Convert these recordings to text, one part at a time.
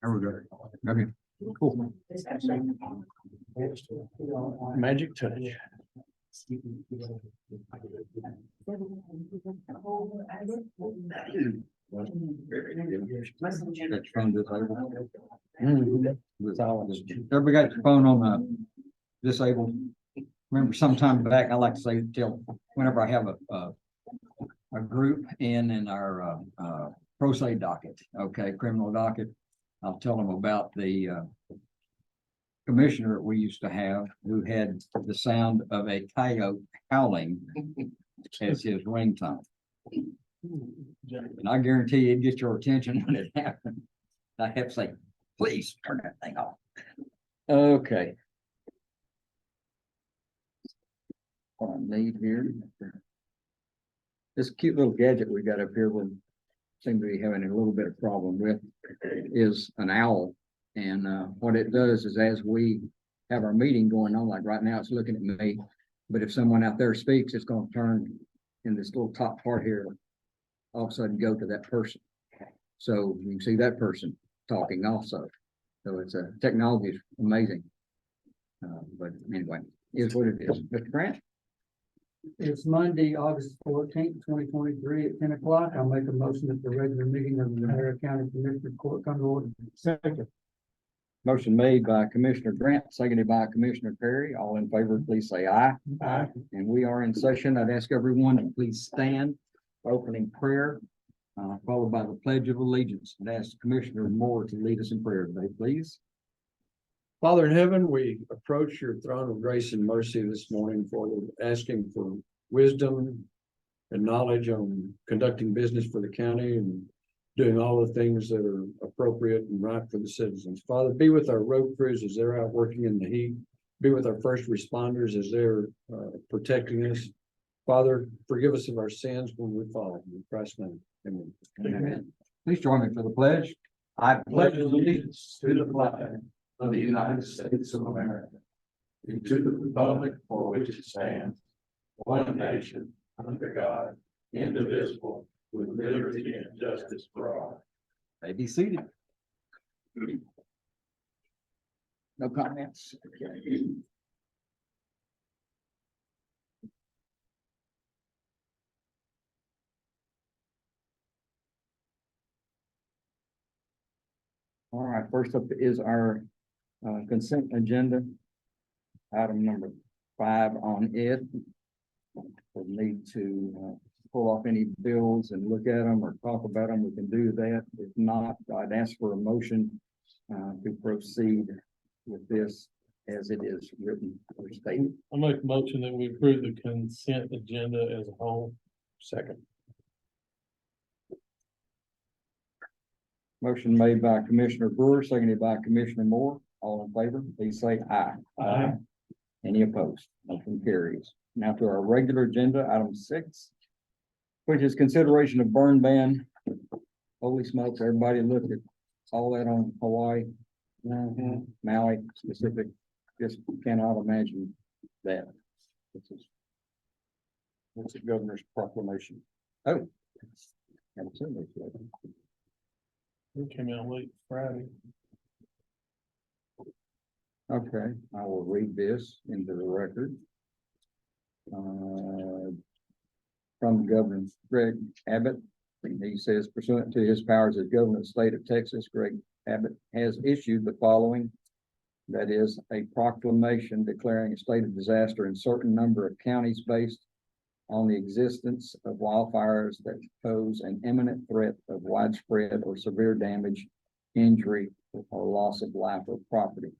There we go. Okay, cool. Magic touch. Everybody got your phone on disabled? Remember sometime back, I like to say till whenever I have a group in our pro se docket, okay, criminal docket, I'll tell them about the commissioner we used to have who had the sound of a coyote howling as his ringtone. And I guarantee you it'd get your attention when it happened. I have to say, please turn that thing off. Okay. What I need here. This cute little gadget we got up here we seem to be having a little bit of problem with is an owl. And what it does is as we have our meeting going on, like right now it's looking at me, but if someone out there speaks, it's going to turn in this little top part here, all of a sudden go to that person. So you can see that person talking also. So it's technology is amazing. But anyway, is what it is. Mr. Grant? It's Monday, August 14th, 2023 at 10 o'clock. I'll make a motion that the regular meeting of the Navarro County Commissioner Court come to order. Second. Motion made by Commissioner Grant, seconded by Commissioner Perry. All in favor, please say aye. Aye. And we are in session. I'd ask everyone to please stand for opening prayer, followed by the Pledge of Allegiance. And ask Commissioner Moore to lead us in prayer today, please. Father in heaven, we approach your throne of grace and mercy this morning for asking for wisdom and knowledge on conducting business for the county and doing all the things that are appropriate and right for the citizens. Father, be with our road crews as they're out working in the heat. Be with our first responders as they're protecting us. Father, forgive us of our sins when we fall. In Christ's name, amen. Amen. Please join me for the pledge. I pledge allegiance to the flag of the United States of America, and to the republic for which it stands, one nation, under God, indivisible, with liberty and justice for all. May be seated. No comments. Okay. All right, first up is our consent agenda. Item number 5 on it. We'll need to pull off any bills and look at them or talk about them. We can do that. If not, I'd ask for a motion to proceed with this as it is written or stated. I'll make a motion that we approve the consent agenda as a whole. Second. Motion made by Commissioner Brewer, seconded by Commissioner Moore. All in favor, please say aye. Aye. Any opposed? Motion carries. Now to our regular agenda, item 6, which is consideration of burn ban. Holy smokes, everybody looked at all that on Hawaii, Maui specific. Just cannot imagine that. What's the governor's proclamation? Oh. Haven't seen this yet. It came out late Friday. Okay, I will read this into the record. From Governor Greg Abbott, he says pursuant to his powers as governor of the state of Texas, Greg Abbott has issued the following. That is a proclamation declaring a state of disaster in certain number of counties based on the existence of wildfires that pose an imminent threat of widespread or severe damage, injury, or loss of life or property.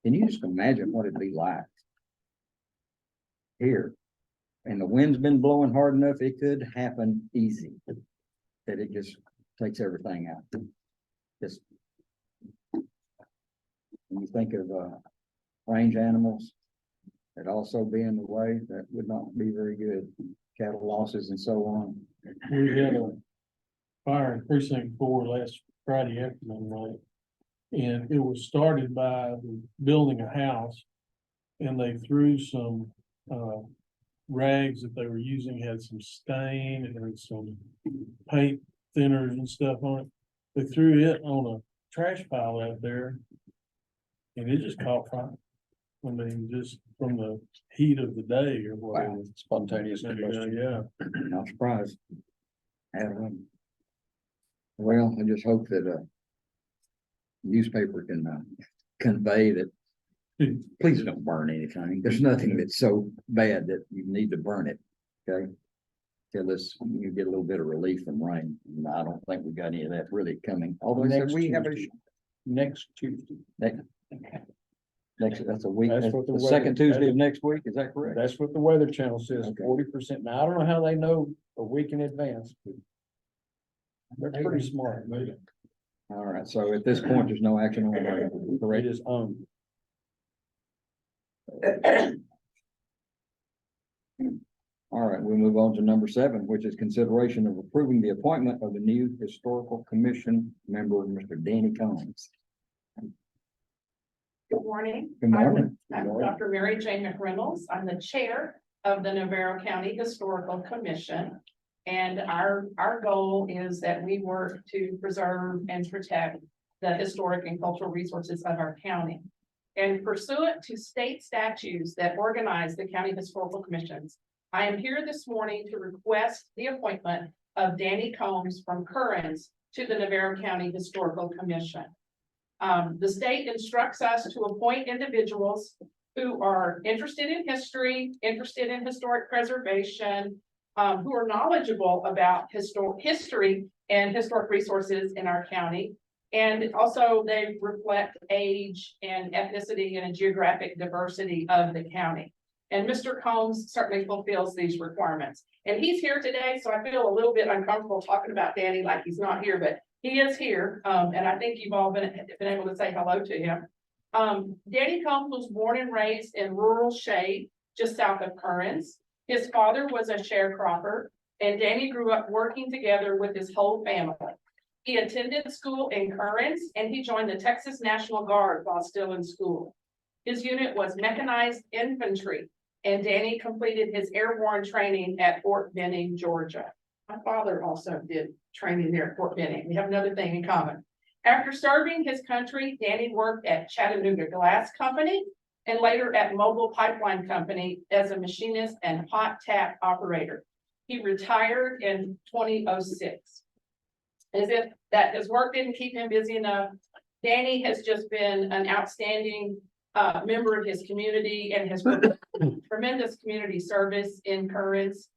Can you just imagine what it'd be like here? And the wind's been blowing hard enough, it could happen easy. That it just takes everything out. Just when you think of range animals that also be in the way, that would not be very good. Cattle losses and so on. We had a fire in precinct 4 last Friday afternoon night. And it was started by building a house, and they threw some rags that they were using, had some stain and there was some paint thinners and stuff on it. They threw it on a trash pile out there. And it just caught fire. I mean, just from the heat of the day or whatever. Wow, spontaneous Yeah, combustion. yeah. Not surprised. Well, I just hope that newspaper can convey that. Please don't burn anything. There's nothing that's so bad that you need to burn it, okay? Till this, you get a little bit of relief from rain. And I don't think we got any of that really coming. Although they said Next we have a, Tuesday. Next Tuesday. next, that's a week, That's that's what the the weather- second Tuesday of next week, is that correct? That's what the Weather Channel says, Okay. 40%. Now, I don't know how they know a week in advance. But they're pretty smart. All right, so at this point, there's no action on the It correct. is on. All right, we'll move on to number 7, which is consideration of approving the appointment of the new historical commission member, Mr. Danny Combs. Good morning. Good morning. I'm Dr. Mary Jane McReynolds. I'm the chair of the Navarro County Historical Commission. And our goal is that we work to preserve and protect the historic and cultural resources of our county. And pursuant to state statutes that organize the county historical commissions, I am here this morning to request the appointment of Danny Combs from Currens to the Navarro County Historical Commission. The state instructs us to appoint individuals who are interested in history, interested in historic preservation, who are knowledgeable about history and historic resources in our county. And also they reflect age and ethnicity and geographic diversity of the county. And Mr. Combs certainly fulfills these requirements. And he's here today, so I feel a little bit uncomfortable talking about Danny like he's not here, but he is here. And I think you've all been able to say hello to him. Danny Combs was born and raised in rural Shade, just south of Currens. His father was a sharecropper, and Danny grew up working together with his whole family. He attended school in Currens, and he joined the Texas National Guard while still in school. His unit was mechanized infantry, and Danny completed his airborne training at Fort Benning, Georgia. My father also did training there at Fort Benning. We have another thing in common. After serving his country, Danny worked at Chattanooga Glass Company and later at Mobile Pipeline Company as a machinist and hot tap operator. He retired in 2006. As if that his work didn't keep him busy enough, Danny has just been an outstanding member of his community and has tremendous community service in Currens.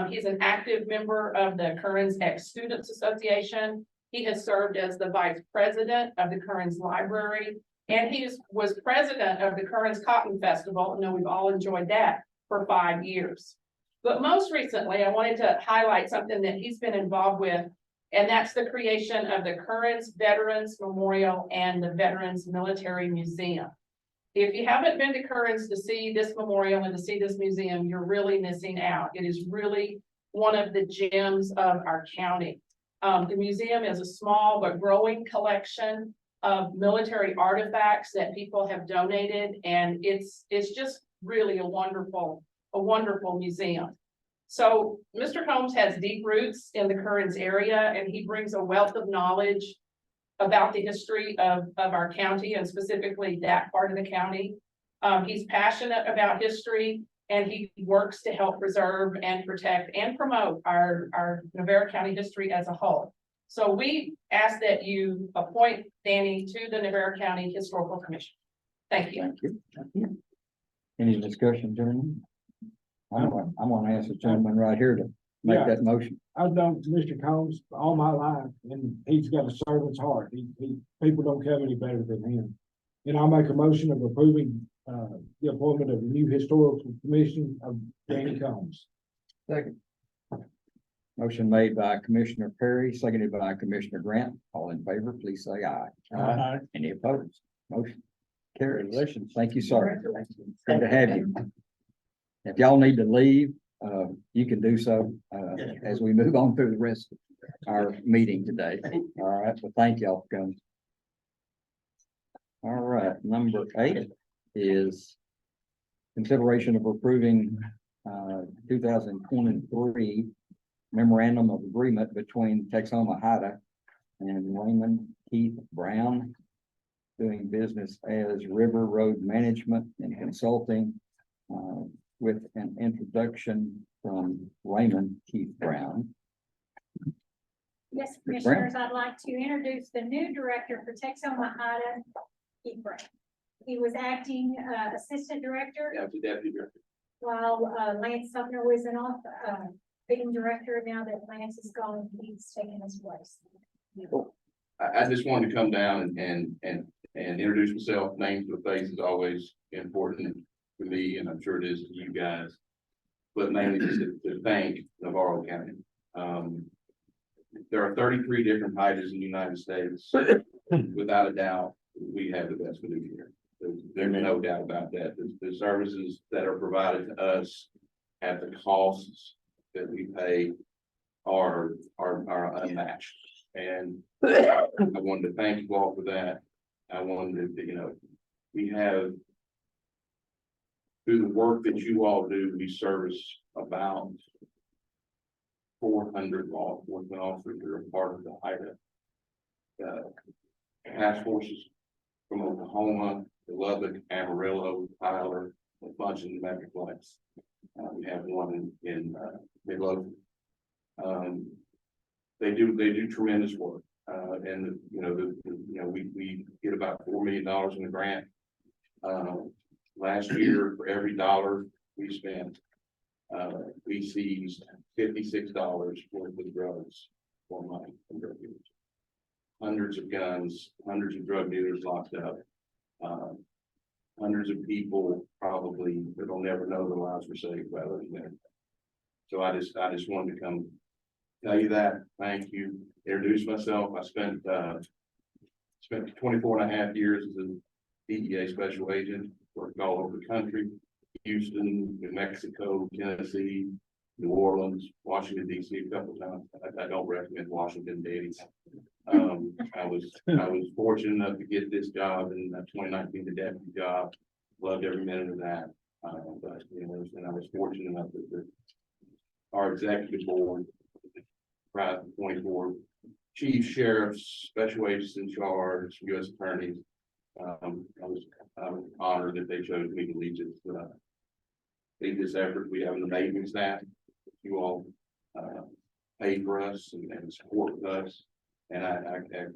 He's an active member of the Currens Ex-Students Association. He has served as the vice president of the Currens Library, and he was president of the Currens Cotton Festival. I know we've all enjoyed that for 5 years. But most recently, I wanted to highlight something that he's been involved with, and that's the creation of the Currens Veterans Memorial and the Veterans Military Museum. If you haven't been to Currens to see this memorial and to see this museum, you're really missing out. It is really one of the gems of our county. The museum is a small but growing collection of military artifacts that people have donated, and it's just really a wonderful museum. So Mr. Combs has deep roots in the Currens area, and he brings a wealth of knowledge about the history of our county and specifically that part of the county. He's passionate about history, and he works to help preserve and protect and promote our Navarro County history as a whole. So we ask that you appoint Danny to the Navarro County Historical Commission. Thank you. Thank you. Thank you. Any discussion, gentlemen? I'm gonna ask the gentleman right here to make Yeah. that motion. I've known Mr. Combs all my life, and he's got a servant's heart. People don't come any better than him. And I'll make a motion of approving, the appointment of the new historical commission of Danny Combs. Second. Motion made by Commissioner Perry, seconded by Commissioner Grant. All in favor, please say aye. Aye. Any opposed? Motion carries. Congratulations. Thank you, sir. Good to have you. If y'all need to leave, you can do so, as we move on through the rest of our meeting today. All right, well, thank y'all for coming. All right, number 8 is consideration of approving 2023 memorandum of agreement between Texoma HIDA and Raymond Keith Brown, doing business as River Road Management and Consulting, with an introduction from Raymond Keith Brown. Yes, Commissioners, I'd like to introduce the new director for Texoma HIDA, Keith Brown. He was acting assistant director Deputy director. while Lance Sumner was being director. Now that Lance is gone, he's taking his place. I just wanted to come down and introduce myself. Name to the face is always important to me, and I'm sure it is to you guys. But mainly just to thank Navarro County. There are 33 different HIDAs in the United States. Without a doubt, we have the best fiduciary. There's no doubt about that. The services that are provided to us at the costs that we pay are unmatched. And I wanted to thank you all for that. I wanted to, we have, through the work that you all do, we service about 400 law enforcement officers that are part of the HIDA task forces from Oklahoma, Lubbock, Amarillo, Tyler, a bunch in the Metroplex. We have one in Midlothian. They do tremendous work. And we get about $4 million in the grant. Last year, for every dollar we spent, we seized $56 worth of drugs for money from drug dealers. Hundreds of guns, hundreds of drug dealers locked up. Hundreds of people probably that'll never know their lives were saved by those men. So I just wanted to come tell you that. Thank you. Introduce myself. I spent 24 and a half years as a DEA special agent, worked all over the country, Houston, New Mexico, Tennessee, New Orleans, Washington, DC a couple times. I don't recommend Washington dating. I was fortunate enough to get this job in 2019, the deputy job. Loved every minute of that. But and I was fortunate enough that our executive board, prior to 24 chiefs, sheriffs, special agents in charge, U.S. attorneys. I was honored that they chose me to lead this effort. We have an amazing staff. You all pay for us and support us. And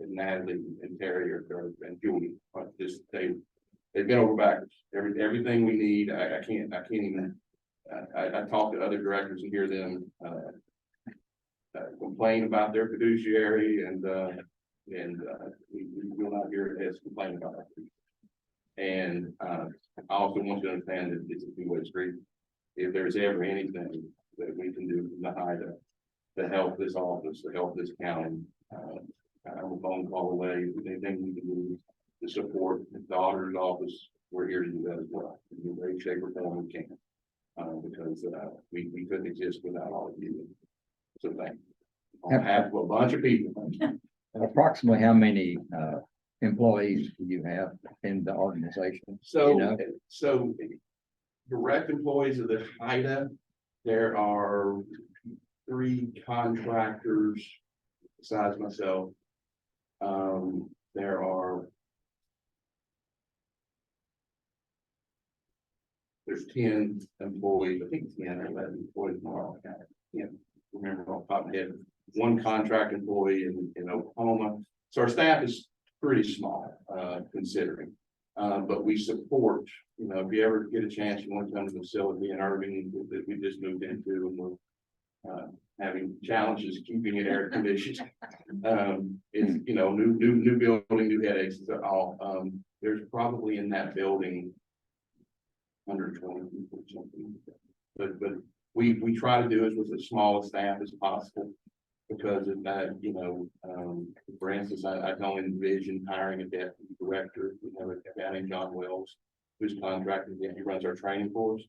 Natalie and Terry and Julie they've been over backwards. Everything we need. I can't even. I talk to other directors and hear them complain about their fiduciary, and we will not hear us complain about it. And I also want you to understand that it's a two-way street. If there's ever anything that we can do from the HIDA to help this office, to help this county, I'm a phone call away. Anything we can do to support the auditor's office, we're here to do that as well. In any shape or form we can, because we couldn't exist without all of you. So thank you. On behalf of a bunch of people. Approximately how many employees do you have in the organization? So direct employees of the HIDA, there are 3 contractors besides myself. There's 10 employees, I think 10 or 11 employees tomorrow. I can't remember off the top of my head. 1 contract employee in Oklahoma. So our staff is pretty small, considering. But we support, if you ever get a chance, you want to come to the facility in Irving that we just moved into, and we're having challenges keeping it air conditioned. It's, new building, new headaches, all. There's probably in that building 120 people or something. But we try to do it with the smallest staff as possible, because of that, for instance, I can only envision hiring a deputy director. We have a guy named John Wells, who's contracted, he runs our training for us.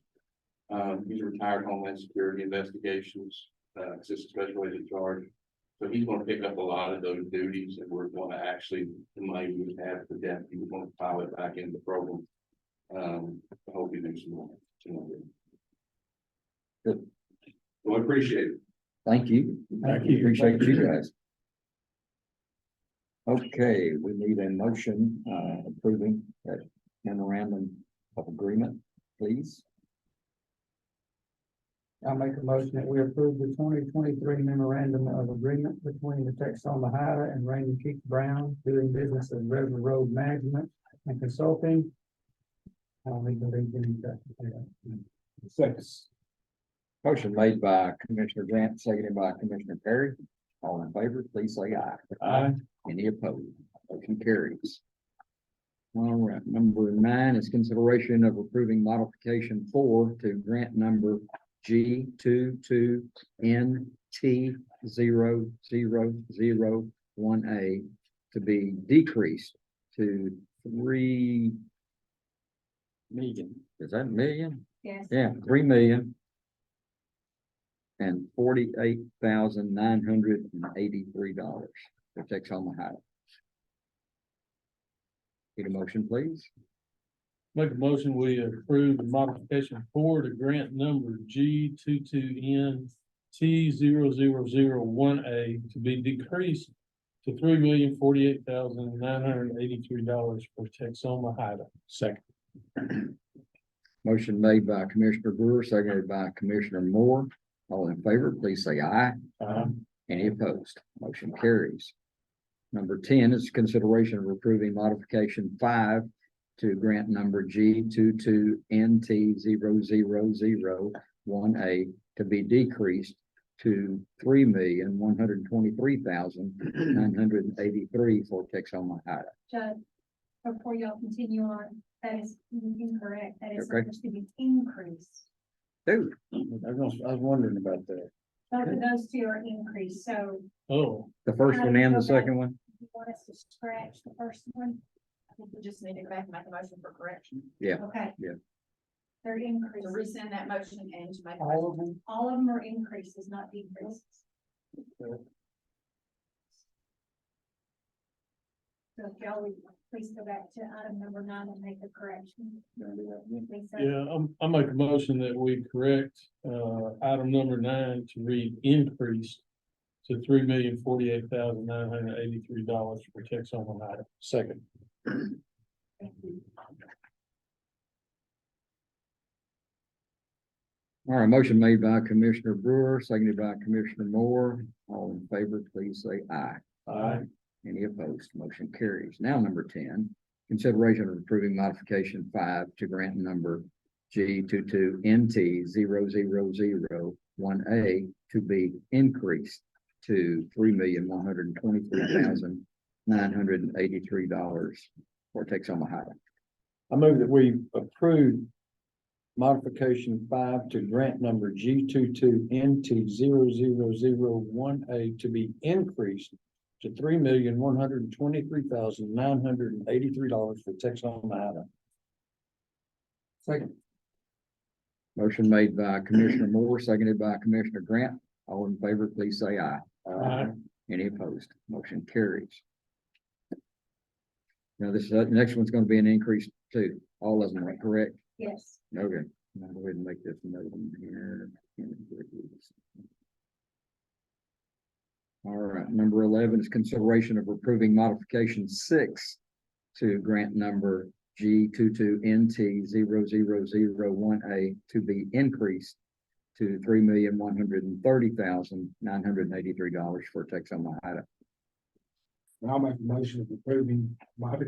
He's a retired Homeland Security Investigations assistant special agent in charge. So he's going to pick up a lot of those duties, and we're going to actually, the money we have for deputy, we're going to file it back into the program. I hope you do some more. Good. Well, I appreciate it. Thank you. Thank you. Appreciate you guys. Okay, we need a motion, approving that memorandum of agreement, please. I'll make a motion that we approve the 2023 memorandum of agreement between the Texoma Hida and Raymond Keith Brown doing business as River Road Management and Consulting. I'll make the lead. Six. Motion made by Commissioner Grant, seconded by Commissioner Perry. All in favor, please say aye. Aye. Any opposed? Motion carries. All right, number 9 is consideration of approving modification 4 to grant number G22NT0001A to be decreased to 3 million. Is that million? Yes. Yeah, 3,048,983 for Texoma High. Need a motion, please? Make a motion, we approve the modification 4 to grant number G22NT0001A to be decreased to $3,048,983 for Texoma High. Second. Motion made by Commissioner Brewer, seconded by Commissioner Moore. All in favor, please say aye. Any opposed? Motion carries. Number 10 is consideration of approving modification 5 to grant number G22NT0001A to be decreased to 3,123,983 for Texoma High. Judge, before y'all continue on, that is incorrect. That is Okay. supposed to be increased. Dude, I was wondering about that. Both of those two are increased, so Oh, the first one and the second one? you want us to scratch the first one? I think we just need to go back and make a motion for correction, Okay. Yeah. They're to increased. rescind that motion and to make. a All motion. of them? All of them are increases, not decreases. So if y'all would please go back to item number 9 and make a correction. Please, sir. yeah, I make a motion that we correct, item number 9 to read increased to $3,048,983 for Texoma High. Second. Thank you. All right, motion made by Commissioner Brewer, seconded by Commissioner Moore. All in favor, please say aye. Aye. Any opposed? Motion carries. Now, number 10, consideration of approving modification 5 to grant number G22NT0001A to be increased to $3,123,983 for Texoma High. I move that we approve modification 5 to grant number G22NT0001A to be increased to $3,123,983 for Texoma High. Second. Motion made by Commissioner Moore, seconded by Commissioner Grant. All in favor, please say aye. Aye. Any opposed? Motion carries. Now, this, next one's gonna be an increase too. All of them are correct? Yes. Okay. I'll go ahead and make this note in here. All right, number 11 is consideration of approving modification 6 to grant number G22NT0001A to be increased to $3,130,983 for Texoma High. And I'll make a motion of approving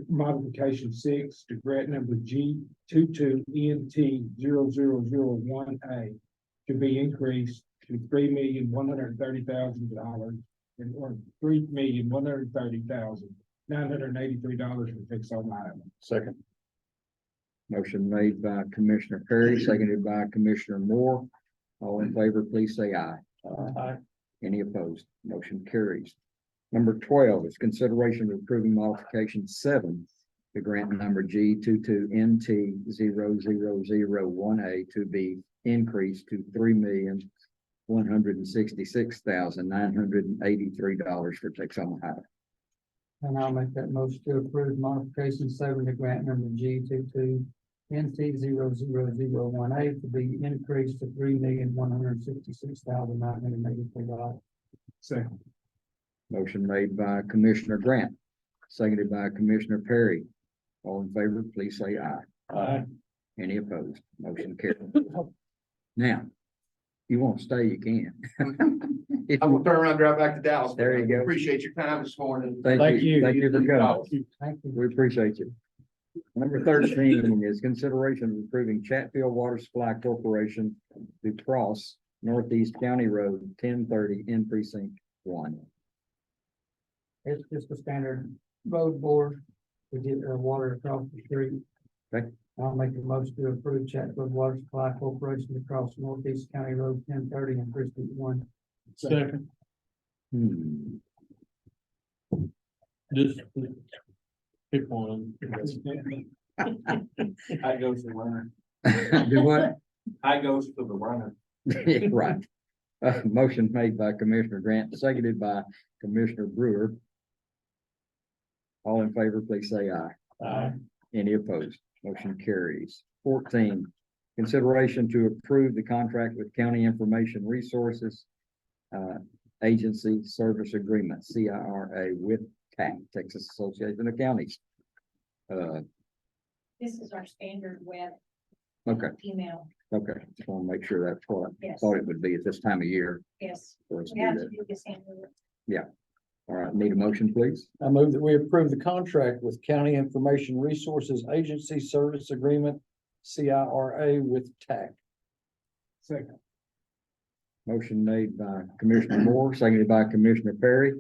modification 6 to grant number G22NT0001A to be increased to $3,130,000 or $3,130,983 for Texoma High. Second. Motion made by Commissioner Perry, seconded by Commissioner Moore. All in favor, please say aye. Aye. Any opposed? Motion carries. Number 12 is consideration of approving modification 7 to grant number G22NT0001A to be increased to $3,166,983 for Texoma High. And I'll make that motion to approve modification 7 to grant number NT 00018 to be increased to $3,166,983. Second. Motion made by Commissioner Grant, seconded by Commissioner Perry. All in favor, please say aye. Aye. Any opposed? Motion carried. Now, you want to stay, you can. If I will you- turn around, and drive back to Dallas. but There you I go. Appreciate your time this morning. Thank you for coming. Thank you. We appreciate you. Number 13 is consideration of approving Chatfield Water Supply Corporation to cross Northeast County Road 1030 in precinct 1. It's just a standard road board to get water across the street. Okay. I'll make a motion to approve Chatfield Water Supply Corporation to cross Northeast County Road 1030 in precinct 1. Second, just pick one. I goes to the runner. Do what? I goes to the runner. Yeah, right. Motion made by Commissioner Grant, seconded by Commissioner Brewer. All in favor, please say aye. Aye. Any opposed? Motion carries. 14, consideration to approve the contract with County Information Resources Agency Service Agreement, CIRA, with TAC, Texas Association of Counties. This is our standard web Okay, email. okay. Just want to make sure that's what I Yes, thought it would be at this time of year. yes. for us to We do have that. to do this annually. All right, need a motion, please? I move that we approve the contract with County Information Resources Agency Service Agreement, CIRA with TAC. Second. Motion made by Commissioner Moore, seconded by Commissioner Perry.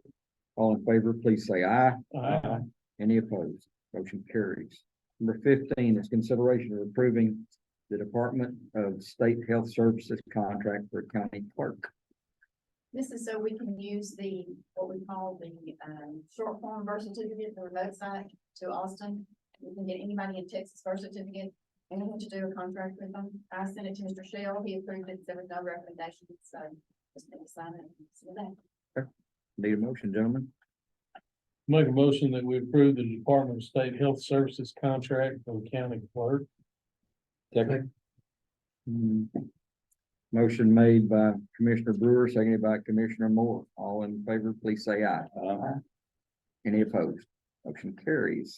All in favor, please say aye. Aye. Any opposed? Motion carries. Number 15 is consideration of approving the Department of State Health Services contract for county clerk. This is so we can use what we call the, short form birth certificate, the remote site to Austin. We can get anybody in Texas birth certificate, and we want to do a contract with them. I sent it to Mr. Shell, he approved it, there was no recommendation, so just need to sign it. So that, Need a motion, gentlemen? Make a motion that we approve the Department of State Health Services contract for the county clerk. Second. Motion made by Commissioner Brewer, seconded by Commissioner Moore. All in favor, please say aye. Any opposed? Motion carries.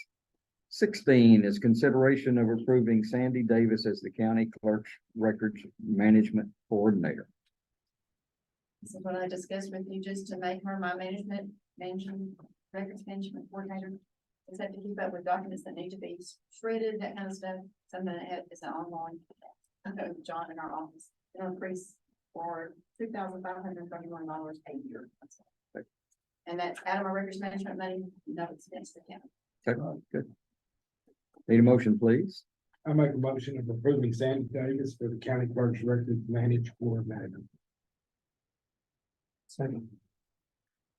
16 is consideration of approving Sandy Davis as the county clerk's records management coordinator. this is what I discussed with you, just to make her my records management coordinator. Just have to keep up with documents that need to be shredded, that kind of stuff, something that is an online. John in our office, it'll increase for $2,531 a year. And that's out of my records management money, no expense to county. Okay, good. Need a motion, please? I make a motion of approving Sandy Davis for the county clerk's record managed coordinator. Second.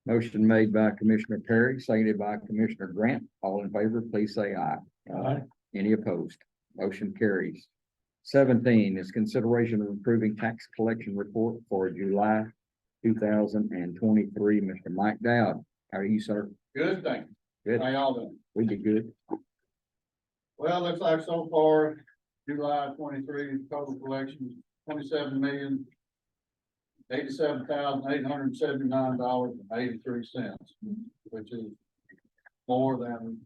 Motion made by Commissioner Perry, seconded by Commissioner Grant. All in favor, please say aye. Aye. Any opposed? Motion carries. 17 is consideration of approving tax collection report for July 2023. Mr. Mike Dowd, how are you, sir? Good, thank you. Good. How y'all doing? We did good. Well, looks like so far, July 23 total collections, $27,087,879.83, which is more than,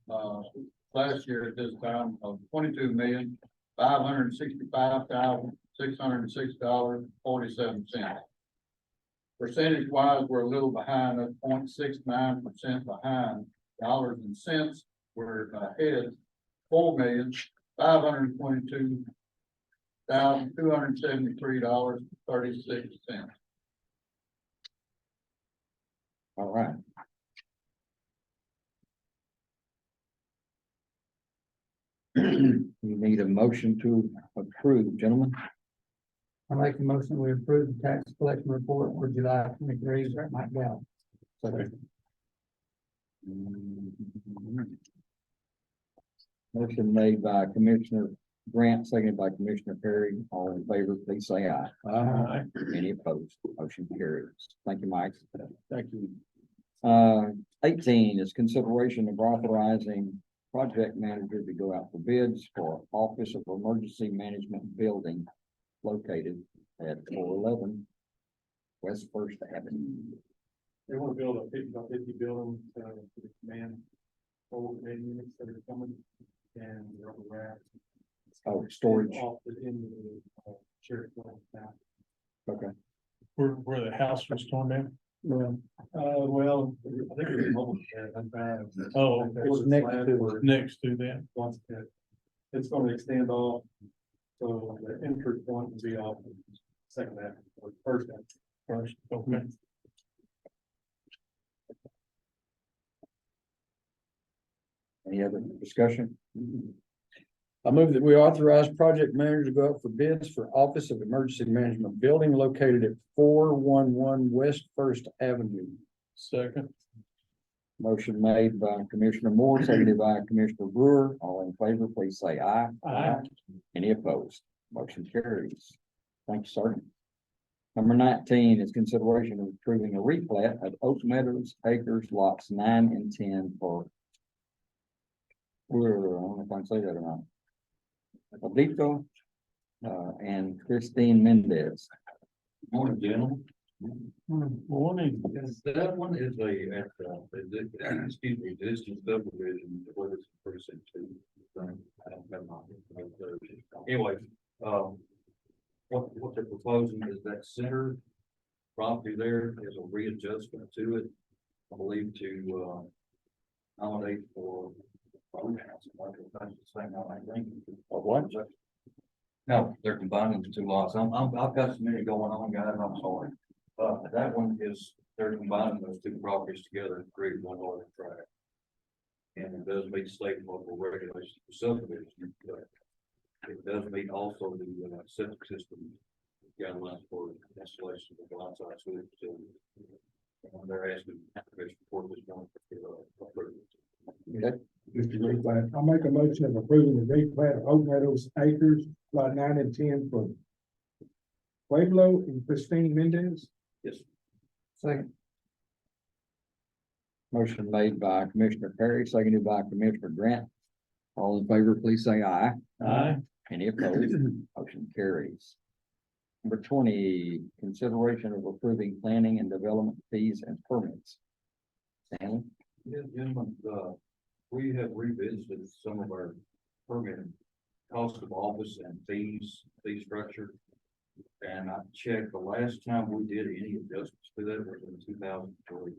last year at this time of $22,565,606.47. Percentage wise, we're a little behind at 0.69% behind. Dollars and cents, we're ahead $4,522,273.36. All right. You need a motion to approve, gentlemen. I make a motion, we approve the tax collection report for July 23. Mike Dowd. Motion made by Commissioner Grant, seconded by Commissioner Perry. All in favor, please say aye. Aye. Any opposed? Motion carries. Thank you, Mike. Thank you. 18 is consideration of authorizing project manager to go out for bids for Office of Emergency Management Building located at 411 West First Avenue. They want to build a 50 by 50 building, for the command. Full command units that are coming and rubber racks. Oh, storage. Off the end of the, sheriff now. Okay. Where the house was torn down? Well, Well, I think it was mobile. Oh, It's next to that. Once it, it's gonna extend off. So the entry point will be off the second half or first half. First, okay. Any other discussion? I move that we authorize project manager to go out for bids for Office of Emergency Management Building located at 411 West First Avenue. Second, Motion made by Commissioner Moore, seconded by Commissioner Brewer. All in favor, please say aye. Aye. Any opposed? Motion carries. Thank you, sir. Number 19 is consideration of approving a replat of Oak Meadows Acres lots 9 and 10 for. I don't know if I can say that or not. Alito, and Christine Mendez. Morning, gentlemen. morning. That one is excuse me, existing subdivision, whether it's precinct two. I don't have my. Anyway, what they're proposing is that center property there is a readjustment to it. I believe to, accommodate for. What? No, they're combining the two lots. I've got so many going on, guys, I'm sorry. That one is, they're combining those two properties together to create one larger tract. And it does meet state and local regulations for subdivision, but it does meet also the septic system guidelines for installation of the outside sewage facility. And they're asking the commission for this one to approve it. Okay. Mr. Replat, I'll make a motion of approving the replat of Oak Meadows Acres, lot 9 and 10 for Pueblo and Christine Mendez. Yes. second, Motion made by Commissioner Perry, seconded by Commissioner Grant. All in favor, please say aye. Aye. Any opposed? Motion carries. Number 20, consideration of approving planning and development fees and permits. Stanley? Yes, gentlemen, we have revisited some of our permit cost of office and fee structure. And I checked, the last time we did any adjustments to that was in 2003.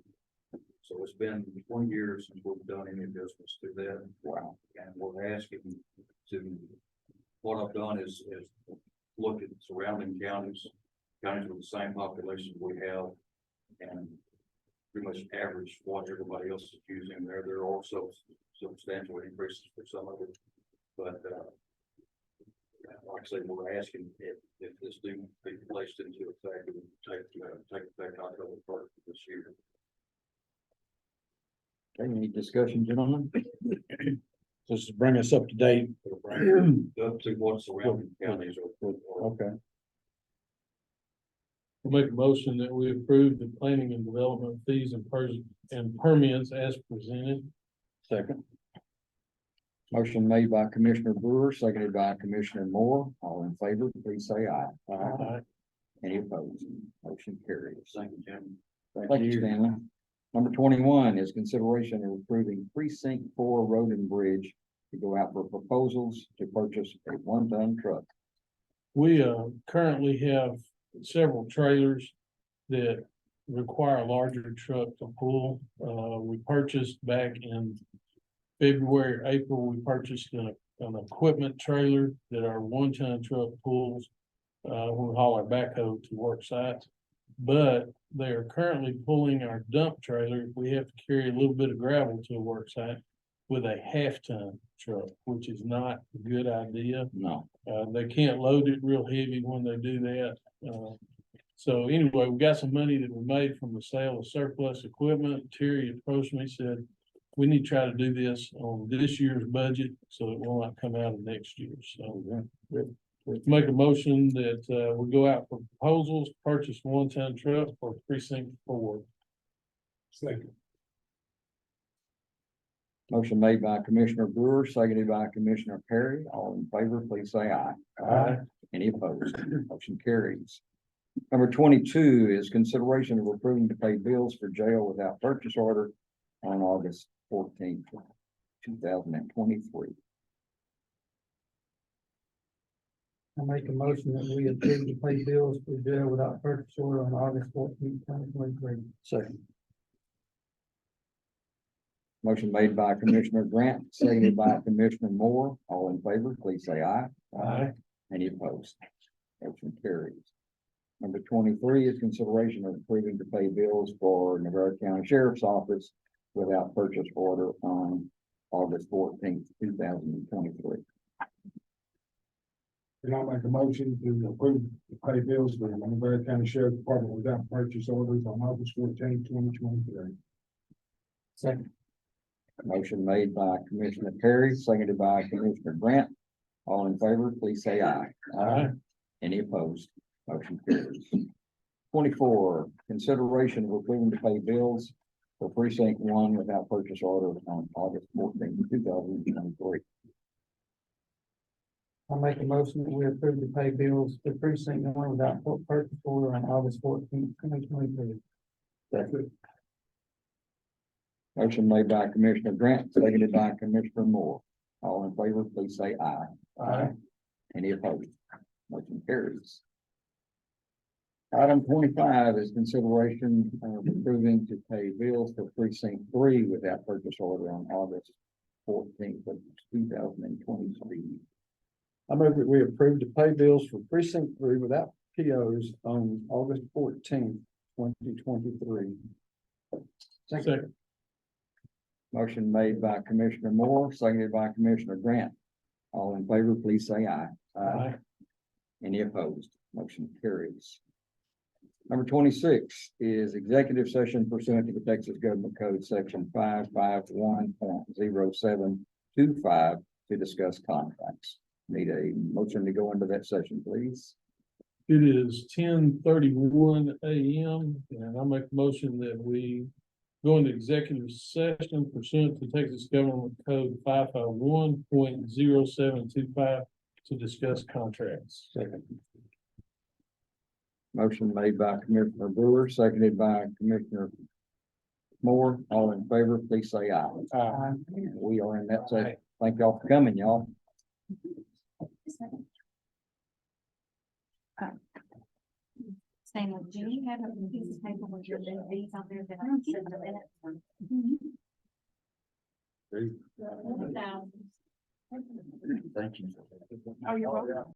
So it's been 20 years since we've done any adjustments to that. Wow. And we're asking to, what I've done is look at surrounding counties with the same population we have, and pretty much average what everybody else is using there. There are also substantial increases for some of it, but like I say, we're asking if this do be placed into effect, it would take effect October 1st this year. Okay, any discussion, gentlemen? Just to bring us up to date. Up to what surrounding counties are. Okay. We'll make a motion that we approve the planning and development fees and permits as presented. Second. Motion made by Commissioner Brewer, seconded by Commissioner Moore. All in favor, please say aye. Aye. Any opposed? Motion carries. Thank you, Jim. Thank you, Stanley. Number 21 is consideration of approving precinct 4 road and bridge to go out for proposals to purchase a 1-ton truck. We currently have several trailers that require a larger truck to pull. We purchased back in February, April, we purchased an equipment trailer that our 1-ton truck pulls. We haul our backhoe to work sites, but they are currently pulling our dump trailer. We have to carry a little bit of gravel to a work site with a 1/2-ton truck, which is not a good idea. No. They can't load it real heavy when they do that. So anyway, we got some money that we made from the sale of surplus equipment. Terry approached me, said, we need to try to do this on this year's budget so it will not come out of next year. So make a motion that we go out for proposals, purchase 1-ton truck for precinct 4. Second. Motion made by Commissioner Brewer, seconded by Commissioner Perry. All in favor, please say aye. Aye. Any opposed? Motion carries. Number 22 is consideration of approving to pay bills for jail without purchase order on August 14th, 2023. I make a motion that we approve to pay bills for jail without purchase order on August 14th, 2023. Second. Motion made by Commissioner Grant, seconded by Commissioner Moore. All in favor, please say aye. Aye. Any opposed? Motion carries. Number 23 is consideration of approving to pay bills for Navarro County Sheriff's Office without purchase order on August 14th, 2023. And I'll make a motion to approve the pay bills for the Navarro County Sheriff Department without purchase orders on August 14th, 2023. Second. Motion made by Commissioner Perry, seconded by Commissioner Grant. All in favor, please say aye. Aye. Any opposed? Motion carries. 24, consideration of approving to pay bills for precinct 1 without purchase order on August 14th, 2023. I make a motion that we approve to pay bills for precinct 1 without purchase order on August 14th, 2023. Second. Motion made by Commissioner Grant, seconded by Commissioner Moore. All in favor, please say aye. Aye. Any opposed? Motion carries. Item 25 is consideration of approving to pay bills for precinct 3 without purchase order on August 14th of 2023. I move that we approve to pay bills for precinct 3 without POs on August 14th, 2023. Second. Motion made by Commissioner Moore, seconded by Commissioner Grant. All in favor, please say aye. Aye. Any opposed? Motion carries. Number 26 is executive session pursuant to the Texas Government Code Section 551.0725 to discuss contracts. Need a motion to go into that session, please. It is 10:31 a.m. and I make a motion that we go into executive session pursuant to Texas Government Code 551.0725 to discuss contracts. Second. Motion made by Commissioner Brewer, seconded by Commissioner Moore. All in favor, please say aye. Aye. We are in that session. Thank y'all for coming, y'all. Same, do you have a piece of paper with your these on there that I can send the minutes on? Great. Without- Thank you. Oh, you're welcome.